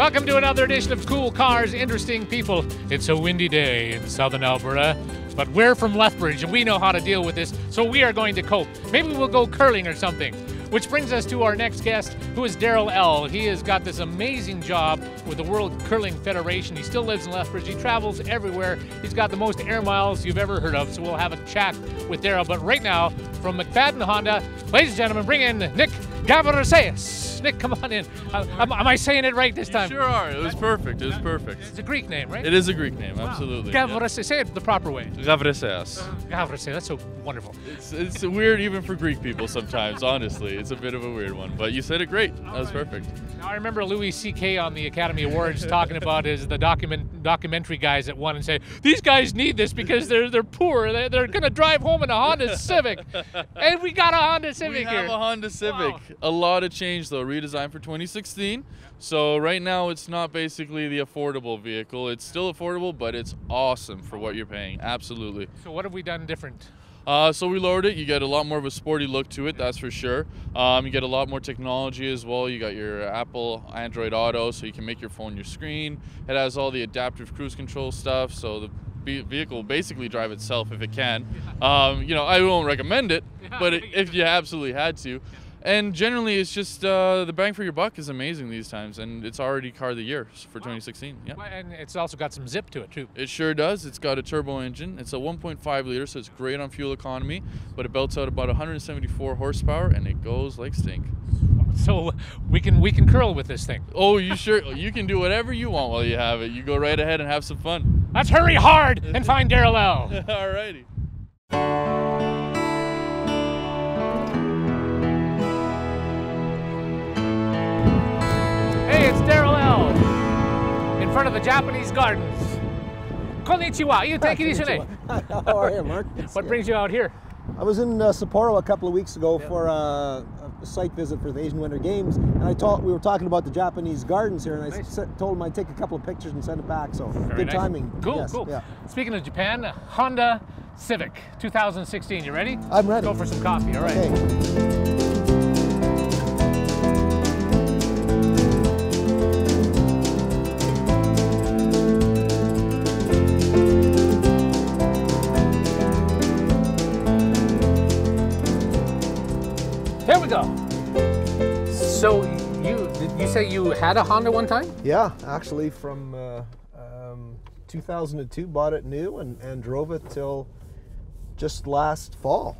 Welcome to another edition of Cool Cars, Interesting People. It's a windy day in southern Alberta, but we're from Lethbridge and we know how to deal with this, so we are going to cope. Maybe we'll go curling or something. Which brings us to our next guest, who is Darrell Ell. He has got this amazing job with the World Curling Federation. He still lives in Lethbridge. He travels everywhere. He's got the most air miles you've ever heard of, so we'll have a chat with Darrell. But right now, from McFadden Honda, ladies and gentlemen, bring in Nick Gavriseas. Nick, come on in. Am I saying it right this time? You sure are. It was perfect. It was perfect. It's a Greek name, right? It is a Greek name, absolutely. Gavriseas. Yeah. Say it the proper way. Gavriseas. Gavriseas. That's so wonderful. It's weird even for Greek people sometimes, honestly. It's a bit of a weird one, but you said it great. That was perfect. Now, I remember Louis C.K. on the Academy Awards talking about the documentary guys that won and say, these guys need this because they're poor. They're going to drive home in a Honda Civic. And we got a Honda Civic here. We have a Honda Civic. Wow. A lot of change, though. Redesigned for 2016. So right now it's not basically the affordable vehicle. It's still affordable, but it's awesome for what you're paying. Absolutely. So what have we done different? So we lowered it. You get a lot more of a sporty look to it, that's for sure. You get a lot more technology as well. You got your Apple Android Auto, so you can make your phone your screen. It has all the adaptive cruise control stuff, so the vehicle will basically drive itself if it can. You know, I won't recommend it, but if you absolutely had to. And generally, it's just the bang for your buck is amazing these times, and it's already car of the year for 2016. Yeah. And it's also got some zip to it too. It sure does. It's got a turbo engine. It's a 1.5 liter, so it's great on fuel economy, but it belts out about 174 horsepower, and it goes like stink. So we can curl with this thing. Oh, you sure? You can do whatever you want while you have it. You go right ahead and have some fun. Let's hurry hard and find Darrell Ell. Alrighty. Hey, it's Darrell Ell in front of the Japanese gardens. Konnichiwa. You take it easy. How are you, Mark? What brings you out here? I was in Sapporo a couple of weeks ago for a site visit for the Asian Winter Games, and we were talking about the Japanese gardens here, and I told him I'd take a couple of pictures and send it back. So good timing. Cool, yes, cool. Yeah. Speaking of Japan, Honda Civic 2016. You ready? I'm ready. Let's go for some coffee. All right. Okay. Here we go. So did you say you had a Honda one time? Yeah, actually from 2002, bought it new and drove it till just last fall.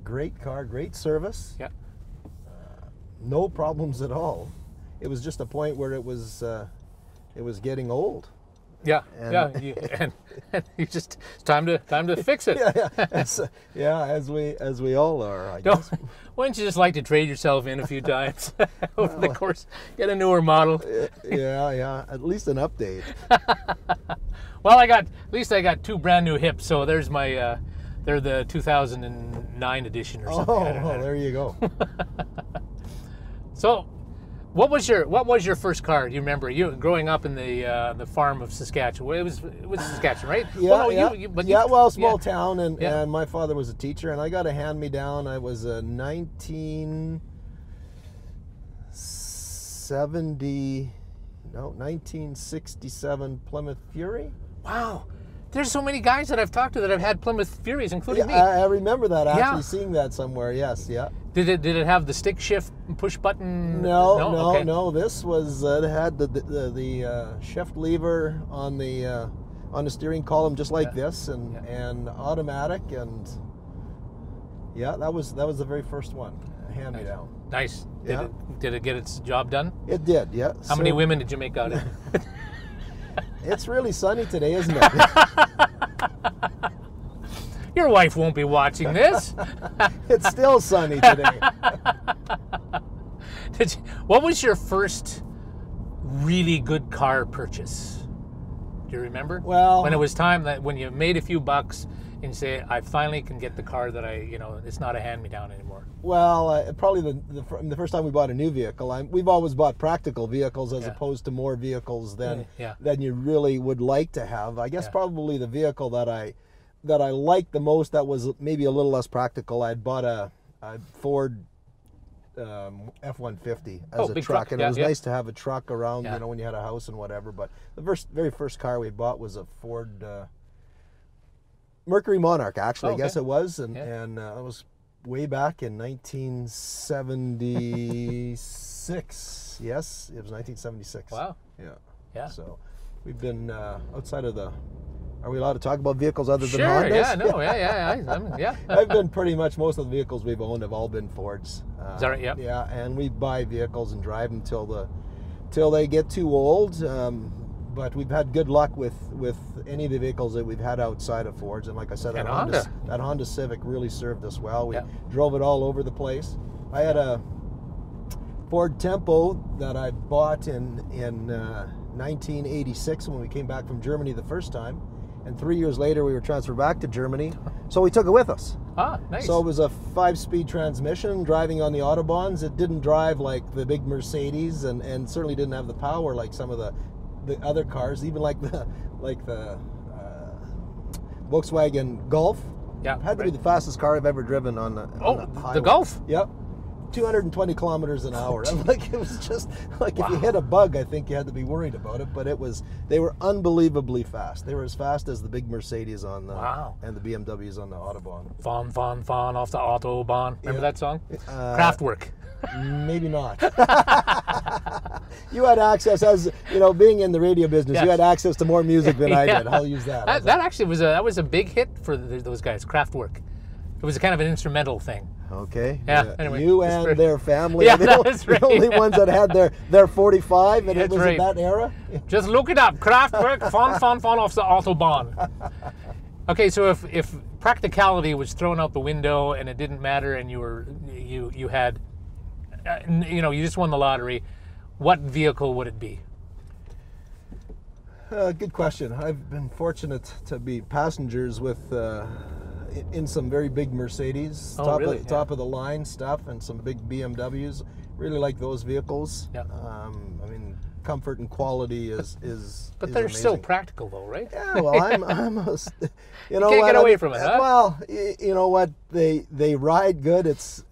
Great car, great service. Yeah. No problems at all. It was just a point where it was getting old. Yeah, and you just it's time to fix it. Yeah, as we all are, I guess. Wouldn't you just like to trade yourself in a few times over the course, get a newer model? Yeah, at least an update. Well, at least I got two brand new hips, so there's my they're the 2009 edition or something. Oh, there you go. So, what was your first car? Do you remember? You growing up in the farm of Saskatchewan. It was Saskatchewan, right? Yeah, well, small town, and my father was a teacher, and I got a hand-me-down. I was a 1967 Plymouth Fury. Wow. There's so many guys that I've talked to that have had Plymouth Furies, including me. I remember that, actually seeing that somewhere, yes, yeah. Did it have the stick shift push button? No. This was, it had the shift lever on the steering column just like this, and automatic, and yeah, that was the very first one, hand-me-down. Nice. Did it get its job done? It did, yeah. How many women did you make out of it? It's really sunny today, isn't it? Your wife won't be watching this. It's still sunny today. What was your first really good car purchase? Do you remember? Well, when it was time when you made a few bucks and say, I finally can get the car that it's not a hand-me-down anymore. Well, probably the first time we bought a new vehicle. We've always bought practical vehicles as opposed to more vehicles than you really would like to have. I guess probably the vehicle that I liked the most that was maybe a little less practical. I'd bought a Ford F-150 as a big truck, truck. and Yeah, it was yeah. nice to have a truck around, Yeah. you know, when you had a house and whatever. But the very first car we bought was a Ford Mercury Monarch, actually. Oh, I guess okay. it was, and Yeah. it was way back in 1976. Yes, it was 1976. Wow. Yeah. Yeah. So we've been outside of the. Are we allowed to talk about vehicles other than Sure. Hondas? Yeah. No. Yeah. Yeah. I've been pretty much most of the vehicles we've owned have all been Fords. Is that right? Yep. Yeah, and we buy vehicles and drive them till they get too old. But we've had good luck with any of the vehicles that we've had outside of Fords, and like I said, And that Honda Civic really served us well. We Yeah. drove it all over the place. I had a Ford Tempo that I bought in 1986 when we came back from Germany the first time, and 3 years later we were transferred back to Germany, so we took it with us. Ah, nice. So it was a 5-speed transmission driving on the Autobahns. It didn't drive like the big Mercedes, and certainly didn't have the power like some of the other cars, even like the Volkswagen Golf. Yeah, Had to be right. the fastest car I've ever driven on the highway. The Golf. Yep. 220 kilometers an hour. I'm like, it was just like if you hit a bug, I think you had to be worried about it. But they were unbelievably fast. They were as fast as the big Mercedes on the and the BMWs on the Autobahn. Fawn off the Autobahn. Remember that song? Kraftwerk. Maybe not. You had access, as you know, being in the radio business. Yes. You had access to more music than I Yeah. did. I'll use that. That actually was a big hit for those guys. Kraftwerk. It was a kind of an instrumental thing. Okay. Yeah, anyway, you just and for- their family Yeah, are that's the right. only ones that had their 45, and it That's was right. in that era. Just look it up. Kraftwerk, fawn off the Autobahn. Okay, so if practicality was thrown out the window and it didn't matter, and you had, you just won the lottery, what vehicle would it be? Good question. I've been fortunate to be passengers with in some very big Mercedes, Oh, really? top of the line stuff, and some big BMWs. Really like those vehicles. Yeah. I mean, comfort and quality is But is they're still amazing. practical, though, right? Yeah, well, I'm you know can't what? get away from it, huh? Well, you know what? They ride good. It's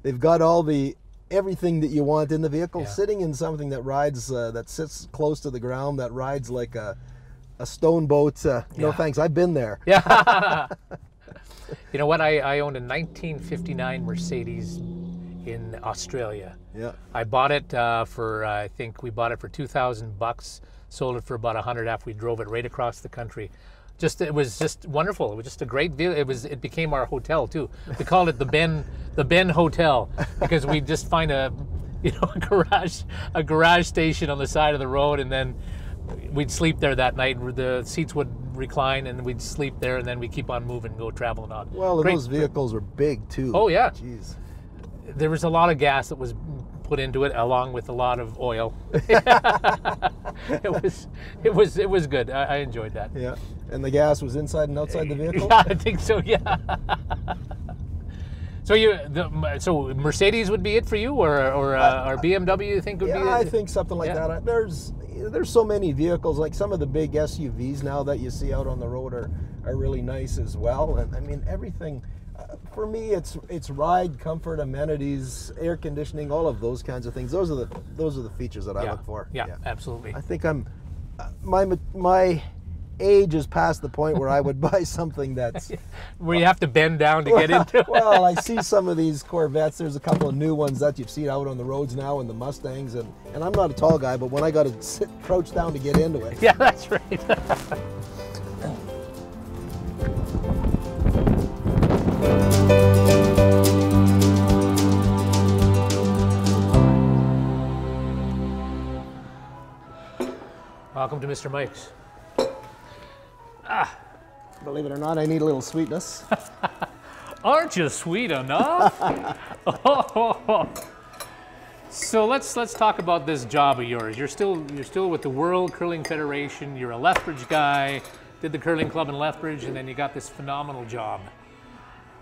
they've got everything that you want in the vehicle. Yeah. Sitting in something that rides that sits close to the ground, that rides like a stone boat. No thanks. I've been there. Yeah. You know what? I owned a 1959 Mercedes in Australia. Yeah. I bought it for I think we bought it for $2,000. Sold it for about 100 after we drove it right across the country. It was just wonderful. It was just a great vehicle. It became our hotel too. We called it the Ben Hotel because we just find a garage station on the side of the road, and then we'd sleep there that night. The seats would recline, and we'd sleep there, and then we keep on moving and go traveling on. Well, Great. those vehicles were big too. Oh yeah. Jeez. There was a lot of gas that was put into it, along with a lot of oil. It was good. I enjoyed that. Yeah. And the gas was inside and outside the vehicle. Yeah, I think so. Yeah. So Mercedes would be it for you, or BMW? You think would be? I think something like Yeah. that. There's so many vehicles, like some of the big SUVs now that you see out on the road are really nice as well. And I mean, everything. For me, it's ride, comfort, amenities, air conditioning, all of those kinds of things. Those are the features that I look for. Yeah, absolutely. I think my age is past the point where I would buy something that's Where you have to bend down to get into it. well, I see some of these Corvettes. There's a couple of new ones that you've seen out on the roads now, and the Mustangs, and I'm not a tall guy, but when I got to crouch down to get into it. Yeah, that's right. Welcome to Mr. Mike's. Believe it or not, I need a little sweetness. Aren't you sweet enough? So let's talk about this job of yours. You're still with the World Curling Federation. You're a Lethbridge guy. Did the curling club in Lethbridge, and then you got this phenomenal job.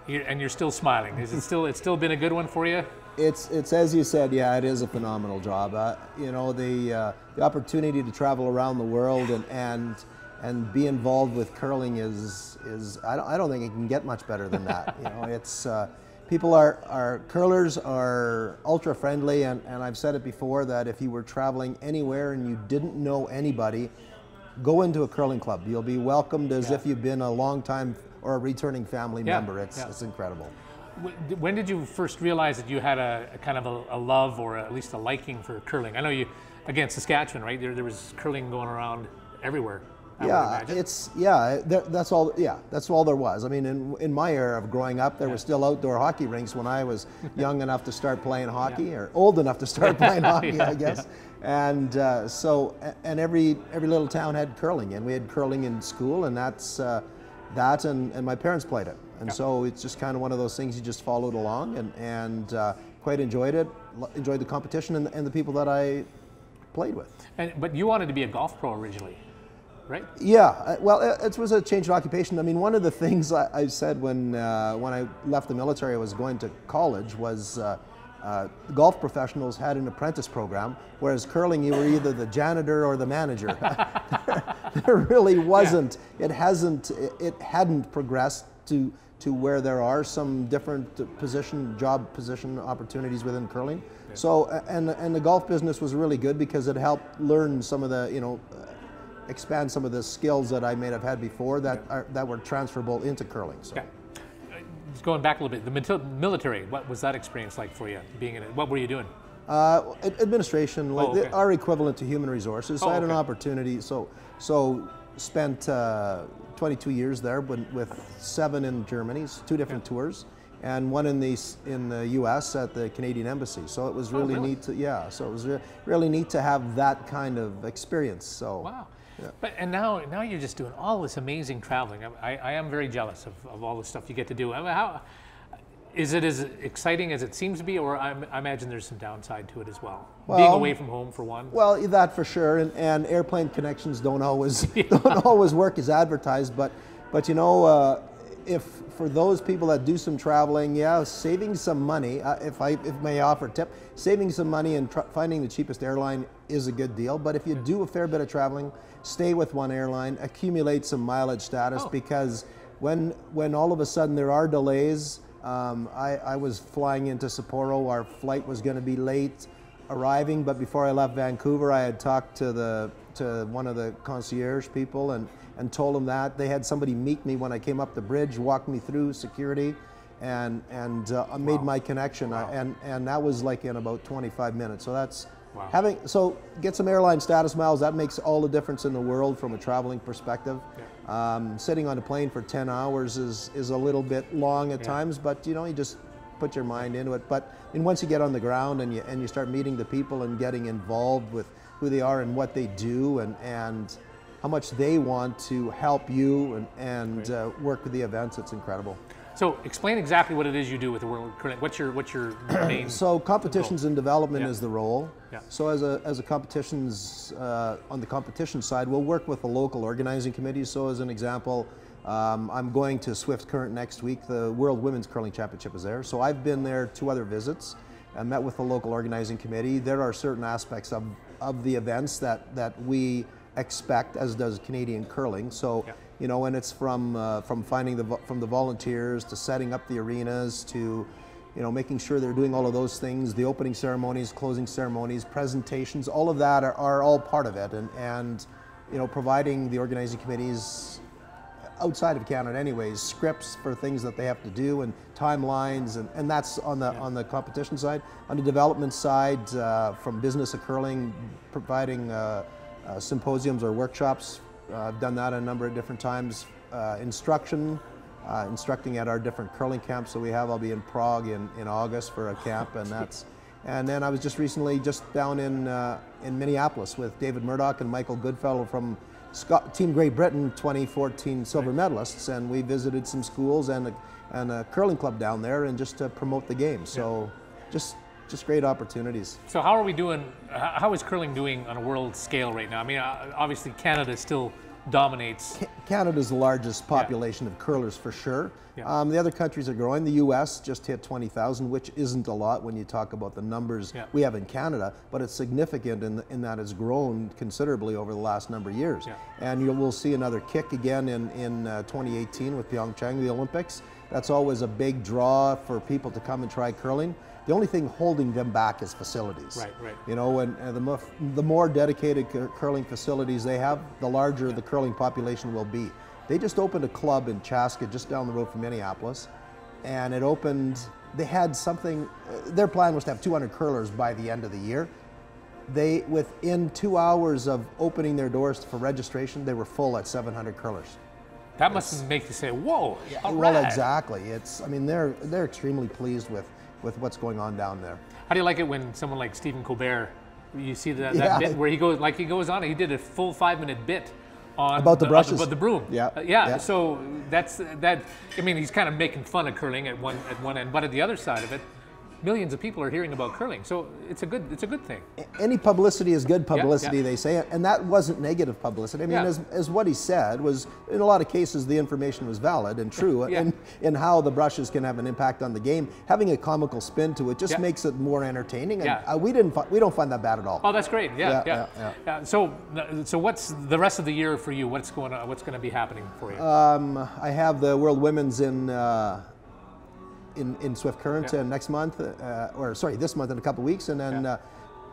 And you're still smiling. It's still been a good one for you? It's as you said, yeah, it is a phenomenal job. The opportunity to travel around the world and be involved with curling is I don't think it can get much better than that. curlers are ultra friendly, and I've said it before that if you were traveling anywhere and you didn't know anybody, go into a curling club. You'll be welcomed as if you've been a long time or a returning family member. It's incredible. When did you first realize that you had a kind of a love or at least a liking for curling? I know you, again, Saskatchewan, right? There was curling going around everywhere. That's all. Yeah, that's all there was. I mean, in my era of growing up, there were still outdoor hockey rinks when I was young enough to start playing hockey, or old enough to start playing hockey, I guess. And and every little town had curling, and we had curling in school, and that's and my parents played it, and so it's just kind of one of those things you just followed along, and quite enjoyed it, enjoyed the competition and the people that I played with. But you wanted to be a golf pro originally, right? Yeah, well, it was a change of occupation. I mean, one of the things I said when I left the military, I was going to college, was golf professionals had an apprentice program, whereas curling, you were either the janitor or the manager. There really wasn't. It hadn't progressed to where there are some different job position opportunities within curling. So, and the golf business was really good because it helped learn some of the, expand some of the skills that I may have had before that were transferable into curling. So. Just going back a little bit, the military, what was that experience like for you, being in it? What were you doing? Administration, our equivalent to human resources. So I had an opportunity, so spent 22 years there with 7 in Germany, 2 different tours, and 1 in the U.S. at the Canadian Embassy. So it was really neat to, so it was really neat to have that kind of experience. So. Wow. Yeah. And now you're just doing all this amazing traveling. I am very jealous of all the stuff you get to do. I mean, how is it as exciting as it seems to be, or I imagine there's some downside to it as well? Being away from home, for one. Well, that for sure, and airplane connections don't always work as advertised. But if for those people that do some traveling, saving some money. If may offer a tip, saving some money and finding the cheapest airline is a good deal. But if you do a fair bit of traveling, stay with one airline, accumulate some mileage status, because when all of a sudden there are delays. I was flying into Sapporo. Our flight was going to be late arriving, but before I left Vancouver, I had talked to one of the concierge people and told them that they had somebody meet me when I came up the bridge, walk me through security, and made my connection. And that was like in about 25 minutes. So that's get some airline status miles. That makes all the difference in the world from a traveling perspective. Sitting on a plane for 10 hours is a little bit long at times, but you just put your mind into it. But once you get on the ground and you start meeting the people and getting involved with who they are and what they do and how much they want to help you and work with the events, it's incredible. So explain exactly what it is you do with the World Curling. What's your main? So competitions and development is the role. So as a competitions on the competition side, we'll work with the local organizing committees. So as an example, I'm going to Swift Current next week. The World Women's Curling Championship is there. So I've been there 2 other visits. I met with the local organizing committee. There are certain aspects of the events that we expect, as does Canadian curling. So. And it's from finding from the volunteers to setting up the arenas to, making sure they're doing all of those things, the opening ceremonies, closing ceremonies, presentations, all of that are all part of it, and providing the organizing committees outside of Canada anyways, scripts for things that they have to do and timelines, and that's on the competition side. On the development side, from Business of Curling, providing symposiums or workshops. I've done that a number of different times. Instructing at our different curling camps. So I'll be in Prague in August for a camp, and then I was just recently down in Minneapolis with David Murdoch and Michael Goodfellow from Team Great Britain, 2014 silver medalists, and we visited some schools and a curling club down there, and just to promote the game. So just great opportunities. So how are we doing? How is curling doing on a world scale right now? I mean, obviously Canada still dominates. Canada's the largest population of curlers for sure. The other countries are growing. The U.S. just hit 20,000, which isn't a lot when you talk about the numbers we have in Canada, but it's significant in that it's grown considerably over the last number of years. And we'll see another kick again in 2018 with Pyeongchang, the Olympics. That's always a big draw for people to come and try curling. The only thing holding them back is facilities. Right, right. You know, and the more dedicated curling facilities they have, the larger the curling population will be. They just opened a club in Chaska, just down the road from Minneapolis, and it opened, they had something, their plan was to have 200 curlers by the end of the year. They, within 2 hours of opening their doors for registration, they were full at 700 curlers. That must make you say, whoa, all well, right. exactly. It's, I mean, they're extremely pleased with what's going on down there. How do you like it when someone like Stephen Colbert, you see that Yeah. bit where he goes on, he did a full 5-minute bit on About the brushes. about the broom. Yeah. Yeah. So that's that. I mean, he's kind of making fun of curling at one end, but at the other side of it, millions of people are hearing about curling. So it's a good thing. Any publicity is good publicity, yeah. they say, and that wasn't negative publicity. I mean, Yeah. as what he said was, in a lot of cases, the information was valid and true, Yeah. in how the brushes can have an impact on the game. Having a comical spin to it just Yeah. makes it more entertaining, and Yeah. we don't find that bad at all. Oh, that's great. Yeah. Yeah. So what's the rest of the year for you? What's going on? What's going to be happening for you? I have the World Women's in Swift Current next month, this month in a couple of weeks, and then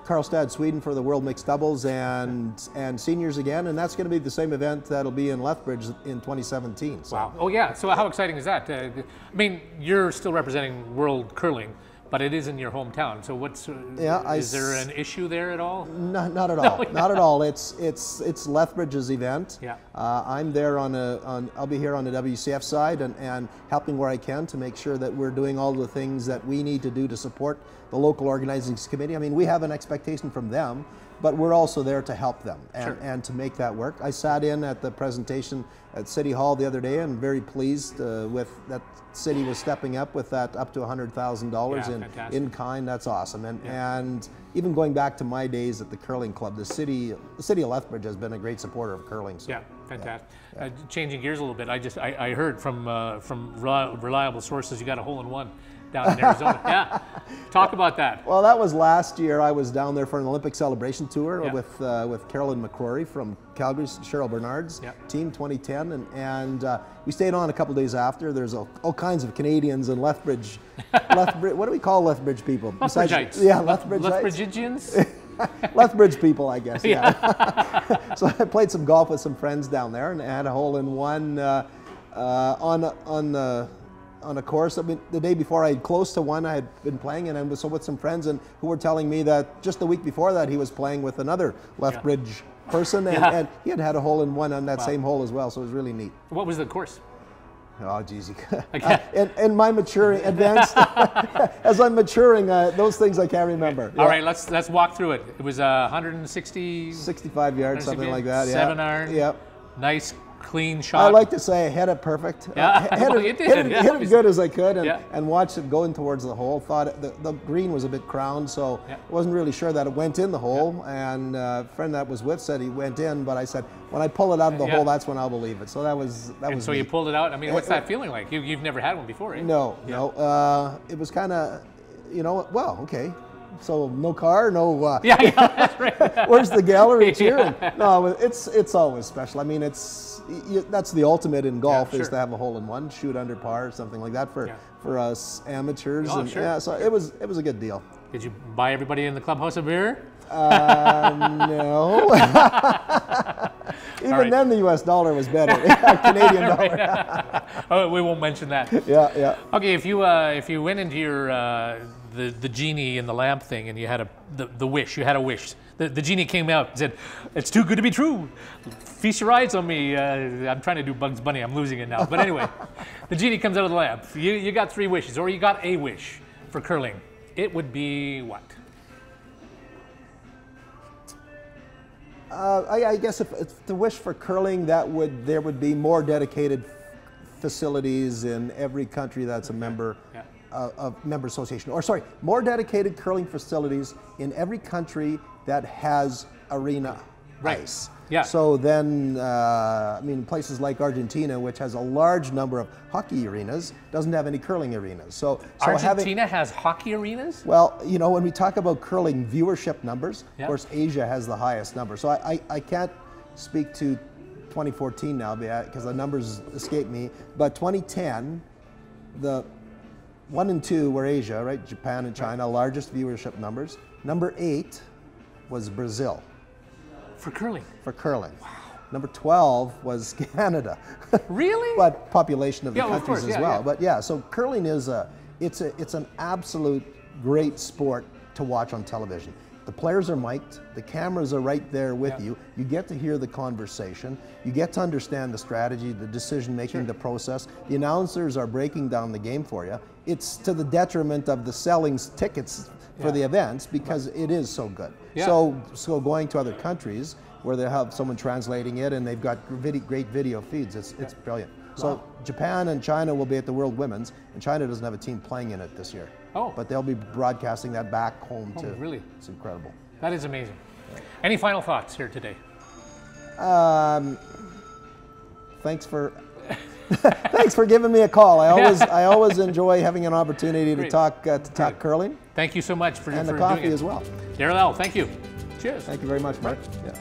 Karlstad, Sweden for the World Mixed Doubles and Seniors again, and that's going to be the same event that'll be in Lethbridge in 2017. So. Wow. Oh yeah. So how exciting is that? I mean, you're still representing world curling, but it is in your hometown. So what's is there an issue there at all? No, not at all. Not at all. It's Lethbridge's event. Yeah. I'm there I'll be here on the WCF side and helping where I can to make sure that we're doing all the things that we need to do to support the local organizing committee. I mean, we have an expectation from them, but we're also there to help them and to make that work. I sat in at the presentation at City Hall the other day and very pleased with that City was stepping up with that up to $100,000 in kind. That's awesome. And even going back to my days at the curling club, the city of Lethbridge has been a great supporter of curling. So, yeah, fantastic. Changing gears a little bit, I heard from reliable sources you got a hole-in-one down in Arizona. Yeah, talk about that. Well, that was last year. I was down there for an Olympic celebration tour Yeah. with Carolyn McCrory from Calgary's Cheryl Bernard's team 2010, and we stayed on a couple days after. There's all kinds of Canadians in Lethbridge. What do we call Lethbridge people? Lethbridgeites. Yeah, Lethbridgeites. Lethbridgians. Lethbridge people, I guess. Yeah. So I played some golf with some friends down there and had a hole in one on a course. I mean, the day before, I had close to one I had been playing, and I was with some friends and who were telling me that just the week before that he was playing with another Lethbridge person, and he had a hole in one on that same hole as well. So it was really neat. What was the course? Oh, geez. And my maturing, advanced, as I'm maturing, those things I can't remember. All right, let's walk through it. It was 160, 65 yards, something like that. Yeah. 7-iron. Yep. Nice, clean shot. I like to say I hit it perfect. Yeah. Hit it good as I could, and watched it going towards the hole. Thought the green was a bit crowned, so wasn't really sure that it went in the hole. And a friend that was with said he went in, but I said when I pull it out of the hole, that's when I'll believe it. So that was so you pulled it out. I mean, what's that feeling like? You've never had one before, right? No. It was kind of, well, okay. So no car, no. That's right. Where's the gallery cheering? No, it's always special. I mean, that's the ultimate in golf is to have a hole in one, shoot under par, or something like that for us amateurs. Oh, sure. Yeah, so it was a good deal. Did you buy everybody in the clubhouse a beer? No. Even then, the U.S. dollar was better. Canadian dollar. Oh, we won't mention that. Yeah. Okay, if you went into your the genie in the lamp thing and you had the wish, you had a wish. The genie came out and said, "It's too good to be true. Feast your eyes on me." I'm trying to do Bugs Bunny. I'm losing it now. But anyway, the genie comes out of the lamp. You got 3 wishes, or you got a wish for curling. It would be what? I guess if the wish for curling, there would be more dedicated facilities in every country that's a member of member association, or sorry, more dedicated curling facilities in every country that has arena ice. Yeah. So then, I mean, places like Argentina, which has a large number of hockey arenas, doesn't have any curling arenas. So Argentina has hockey arenas? Well, when we talk about curling viewership numbers, of course, Asia has the highest number. So I can't speak to 2014 now because the numbers escape me. But 2010, the 1 and 2 were Asia, right? Japan and China, largest viewership numbers. Number 8 was Brazil. For curling? For curling. Wow. Number 12 was Canada. Really? But population of the countries of course, as well. But yeah, so curling is it's an absolute great sport to watch on television. The players are mic'd, the cameras are right there with you. You get to hear the conversation. You get to understand the strategy, the decision making, the process. The announcers are breaking down the game for you. It's to the detriment of the selling tickets for the events because it is so good. So going to other countries where they have someone translating it and they've got great video feeds, it's brilliant. So Japan and China will be at the World Women's, and China doesn't have a team playing in it this year. Oh. But they'll be broadcasting that back home too. Really? It's incredible. That is amazing. Any final thoughts here today? Thanks for thanks for giving me a call. I always enjoy having an opportunity to talk curling. Thank you so much for and the coffee as well. Darrell Ell, thank you. Cheers. Thank you very much, Mark. Yeah.